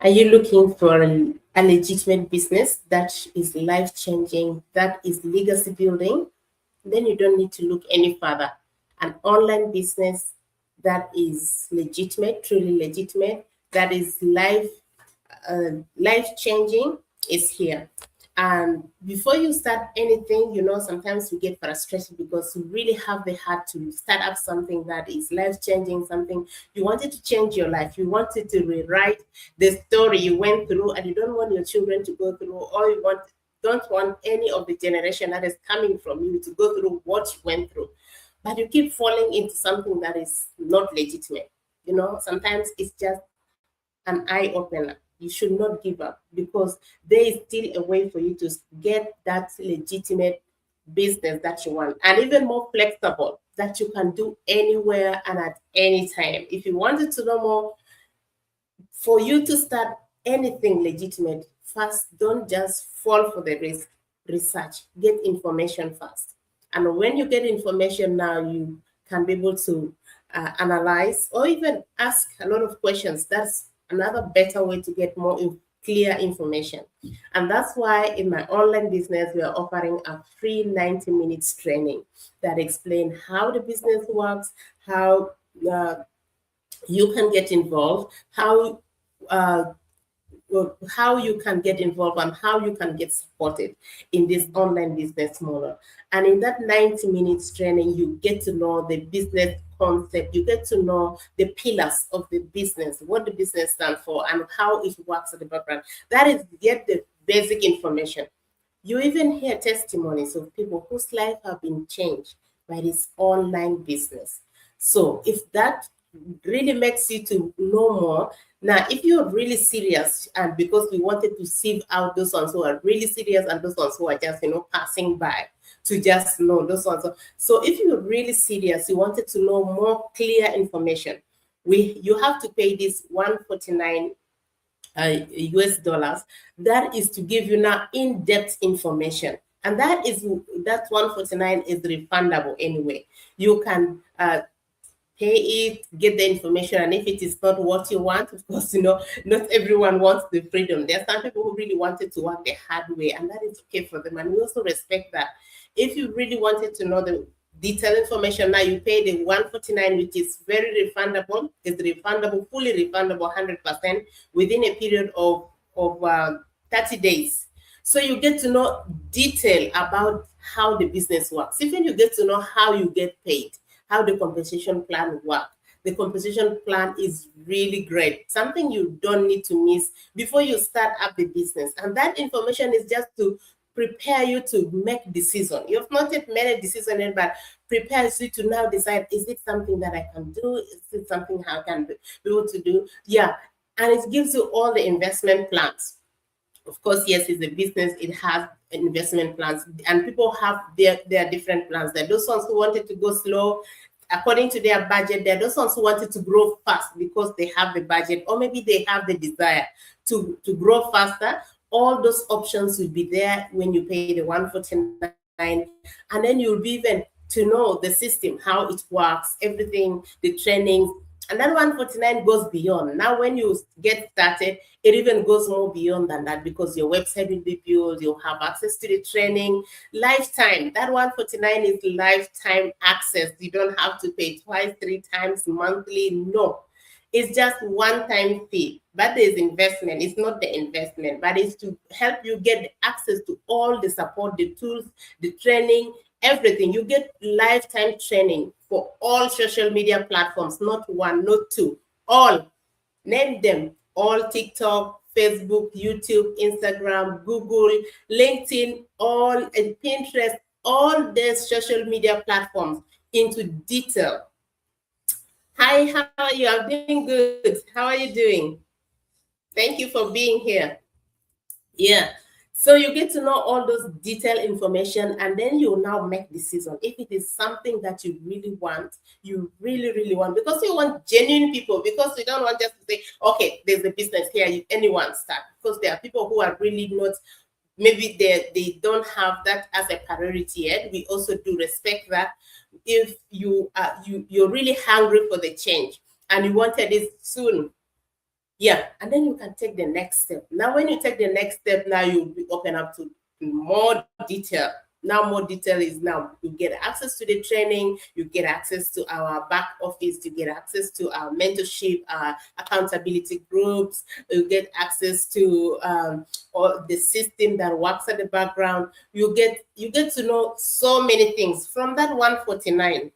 Are you looking for a legitimate business that is life-changing, that is legacy building? Then you don't need to look any further. An online business that is legitimate, truly legitimate, that is life-changing is here. And before you start anything, sometimes you get frustrated because you really have the heart to start up something that is life changing, something you wanted to change your life. You wanted to rewrite the story you went through, and you don't want your children to go through, or don't want any of the generation that is coming from you to go through what you went through. But you keep falling into something that is not legitimate. Sometimes it's just an eye opener. You should not give up, because there is still a way for you to get that legitimate business that you want, and even more flexible, that you can do anywhere and at any time. If you wanted to know more, for you to start anything legitimate, first, don't just fall for the risk. Research, get information first. And when you get information, now you can be able to analyze or even ask a lot of questions. That's another better way to get more clear information. And that's why in my online business, we are offering a free 90 minutes training that explain how the business works, how you can get involved, uh, how you can get involved, and how you can get supported in this online business model. And in that 90 minutes training, you get to know the business concept, you get to know the pillars of the business, what the business stands for, and how it works at the background. That is, get the basic information. You even hear testimonies of people whose life have been changed by this online business. So if that really makes you to know more, now if you're really serious, and because we wanted to sieve out those ones who are really serious and those ones who are just passing by, to just know those ones. So if you're really serious, you wanted to know more clear information, you have to pay this 149 US dollars. That is to give you now in-depth information, and that 149 is refundable anyway. You can pay it, get the information, and if it is not what you want, of course, not everyone wants the freedom. There are some people who really wanted to work the hard way, and that is okay for them, and we also respect that. If you really wanted to know the detailed information, now you pay the 149, which is very refundable. It's refundable, fully refundable, 100% within a period of 30 days. So you get to know detail about how the business works. Even you get to know how you get paid, how the compensation plan works. The compensation plan is really great, something you don't need to miss before you start up the business. And that information is just to prepare you to make decision. You have not yet made a decision yet, but prepares you to now decide, is it something that I can do? Is it something I can be able to do? Yeah. And it gives you all the investment plans. Of course, yes, it's a business, it has investment plans, and people have their different plans. There are those ones who wanted to go slow according to their budget. There are those ones who wanted to grow fast because they have the budget, or maybe they have the desire to grow faster. All those options will be there when you pay the 149, and then you'll be even to know the system, how it works, everything, the trainings. And that 149 goes beyond. Now, when you get started, it even goes more beyond than that, because your website will be built, you'll have access to the training, lifetime. That 149 is lifetime access. You don't have to pay twice, 3 times monthly. No, it's just one-time fee. But there's investment. It's not the investment, but it's to help you get access to all the support, the tools, the training, everything. You get lifetime training for all social media platforms, not one, not two, all. Name them, all: TikTok, Facebook, YouTube, Instagram, Google, LinkedIn, all, and Pinterest, all these social media platforms into detail. Hi, how are you? I'm doing good. How are you doing? Thank you for being here. Yeah. So you get to know all those detailed information, and then you now make decision if it is something that you really want, you really, really want, because you want genuine people, because you don't want just to say, okay, there's a business here, anyone start, because there are people who are really not, maybe they don't have that as a priority yet. We also do respect that. If you're really hungry for the change and you wanted it soon, Yeah, and then you can take the next step. Now, when you take the next step, now you'll be open up to more detail. Now, more detail is now you get access to the training, you get access to our back office, you get access to our mentorship, our accountability groups, you get access to all the system that works at the background. You get to know so many things from that 149.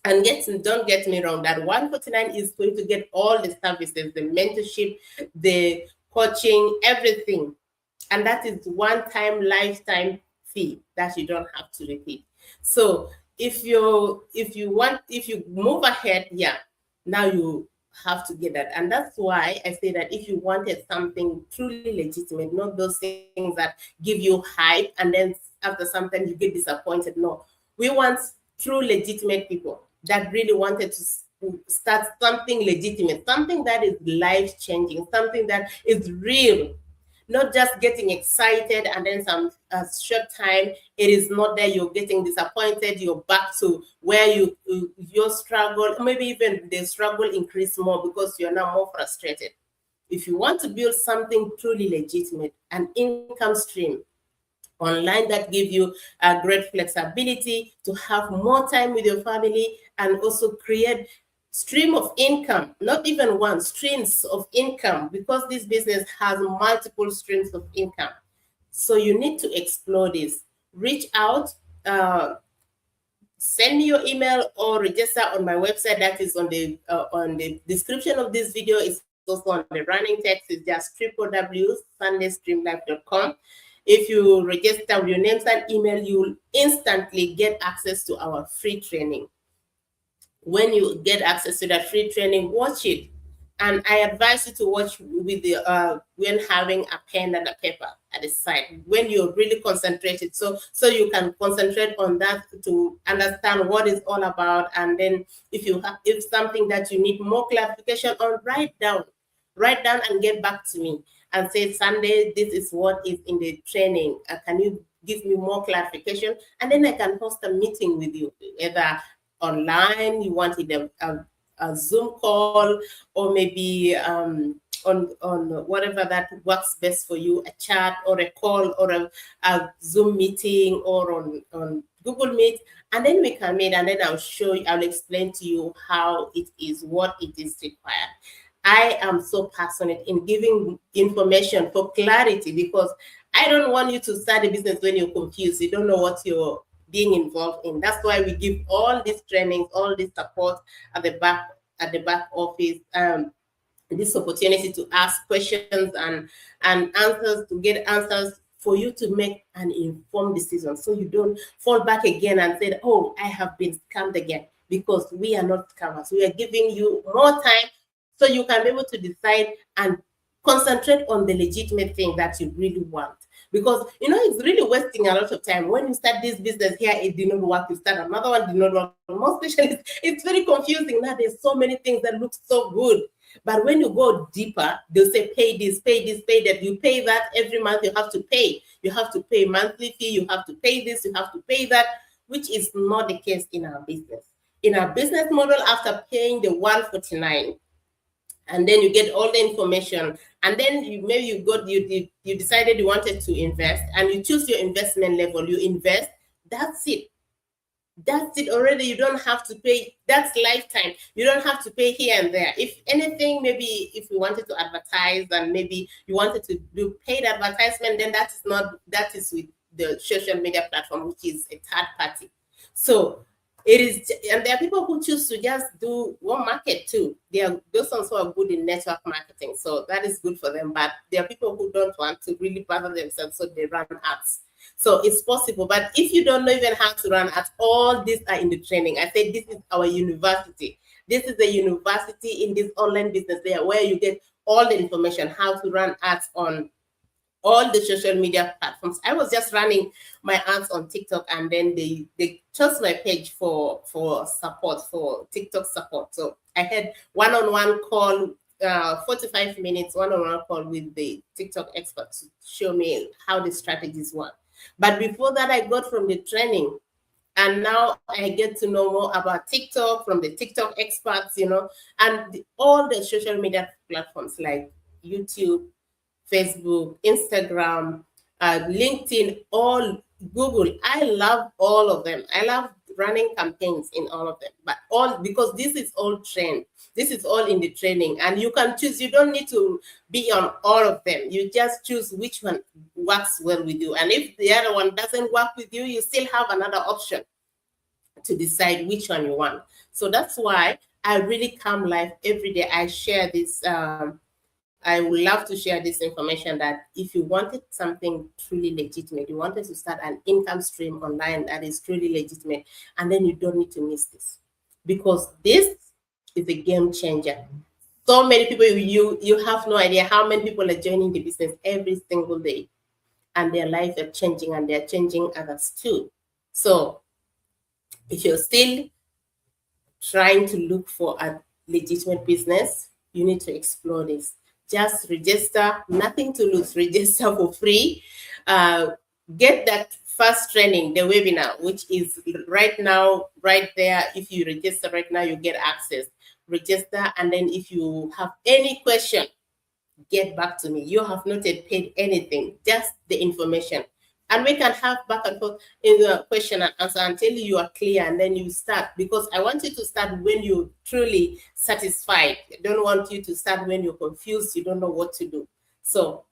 And don't get me wrong, that 149 is going to get all the services, the mentorship, the coaching, everything. And that is one time lifetime fee that you don't have to repeat. So if you move ahead, yeah, now you have to get that. And that's why I say that if you wanted something truly legitimate, not those things that give you hype and then after some time you get disappointed. No, we want true legitimate people that really wanted to start something legitimate, something that is life changing, something that is real, not just getting excited and then some short time it is not there, you're getting disappointed, you're back to where your struggle, maybe even the struggle increase more because you're now more frustrated. If you want to build something truly legitimate, an income stream online that give you a great flexibility to have more time with your family and also create stream of income, not even one, streams of income, because this business has multiple streams of income. So you need to explore this. Reach out, uh, send me your email or register on my website that is on the description of this video. It's also on the running text. It's just www.sundaystreamlife.com. If you register with your names and email, you will instantly get access to our free training. When you get access to that free training, watch it. And I advise you to watch with the when having a pen and a paper at the side, when you're really concentrated, so you can concentrate on that to understand what it's all about. And then if something that you need more clarification on, write down and get back to me and say, Sunday, this is what is in the training. Can you give me more clarification? And then I can host a meeting with you, either online, you want it a Zoom call, or maybe on whatever that works best for you, a chat or a call or a Zoom meeting or on Google Meet. And then we can meet and then I'll explain to you how it is, what it is required. I am so passionate in giving information for clarity because I don't want you to start a business when you're confused. You don't know what you're being involved in. That's why we give all these trainings, all this support at the back office. This opportunity to ask questions and answers, to get answers for you to make an informed decision, so you don't fall back again and say, oh, I have been scammed again, because we are not scammers. We are giving you more time so you can be able to decide and concentrate on the legitimate thing that you really want. Because it's really wasting a lot of time. When you start this business here, it did not work, you start another one, did not work. Most especially it's very confusing now. There's so many things that look so good, but when you go deeper, they'll say, pay this, pay this, pay that. You pay that every month, you have to pay. You have to pay monthly fee, you have to pay this, you have to pay that, which is not the case in our business. In our business model, after paying the 149, and then you get all the information, and then you decided you wanted to invest, and you choose your investment level, you invest, that's it. That's it already. You don't have to pay. That's lifetime. You don't have to pay here and there. If anything, maybe if you wanted to advertise and maybe you wanted to do paid advertisement, then that is with the social media platform, which is a third party. So it is, and there are people who choose to just do one market too. There are those ones who are good in network marketing, so that is good for them. But there are people who don't want to really bother themselves, so they run ads. So it's possible. But if you don't know even how to run ads, all these are in the training. I said this is our university. This is the university in this online business there, where you get all the information, how to run ads on all the social media platforms. I was just running my ads on TikTok, and then they chose my page for support, for TikTok support. So I had one-on-one call, 45 minutes one-on-one call with the TikTok expert to show me how the strategies work. But before that, I got from the training And now I get to know more about TikTok from the TikTok experts, and all the social media platforms like YouTube, Facebook, Instagram, LinkedIn, all Google. I love all of them. I love running campaigns in all of them, but all because this is all trend. This is all in the training, and you can choose. You don't need to be on all of them. You just choose which one works well with you. And if the other one doesn't work with you, you still have another option to decide which one you want. So that's why I really come live every day. I share this. I would love to share this information that if you wanted something truly legitimate, you wanted to start an income stream online that is truly legitimate, and then you don't need to miss this, because this is a game changer. So many people, you have no idea how many people are joining the business every single day, and their lives are changing, and they're changing others too. So if you're still trying to look for a legitimate business, you need to explore this. Just register, nothing to lose. Register for free. Uh, get that first training, the webinar, which is right now, right there. If you register right now, you get access. Register, and then if you have any question, get back to me. You have not yet paid anything, just the information. And we can have back and forth in the question and answer until you are clear, and then you start. Because I want you to start when you're truly satisfied. I don't want you to start when you're confused, you don't know what to do. So,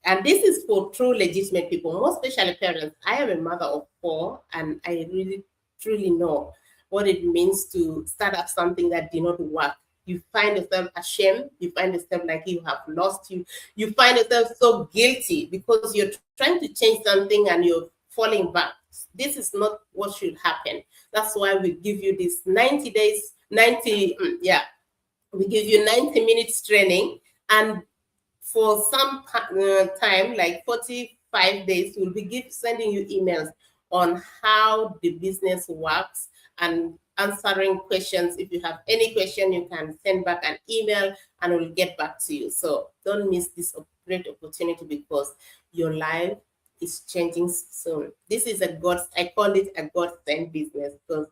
and this is for true legitimate people, more especially parents. I am a mother of 4, and I really truly know what it means to start up something that did not work. You find yourself ashamed, you find yourself like you have lost, you find yourself so guilty because you're trying to change something and you're falling back. This is not what should happen. That's why we give you this 90 days, 90, we give you 90 minutes training, and for some time, like 45 days, we'll be sending you emails on how the business works and answering questions. If you have any question, you can send back an email and we'll get back to you. So don't miss this great opportunity, because your life is changing soon. This is I call it a God-sent business, because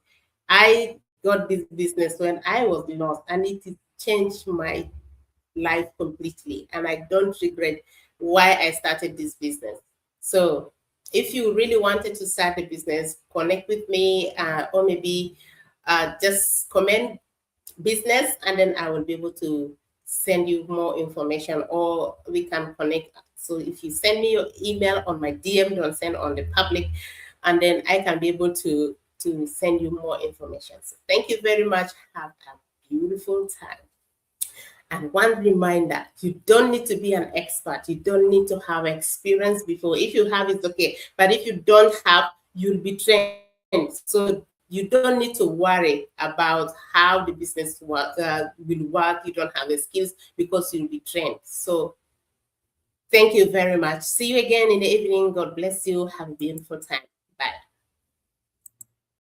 I got this business when I was lost, and it changed my life completely, and I don't regret why I started this business. So if you really wanted to start a business, connect with me, or maybe just comment business, and then I will be able to send you more information, or we can connect. So if you send me your email on my DM, don't send on the public, and then I can be able to send you more information. So thank you very much. Have a beautiful time. And one reminder, you don't need to be an expert. You don't need to have experience before. If you have, it's okay. But if you don't have, you'll be trained. So you don't need to worry about how the business will work. You don't have the skills, because you'll be trained. So thank you very much. See you again in the evening. God bless you. Have a beautiful time. Bye.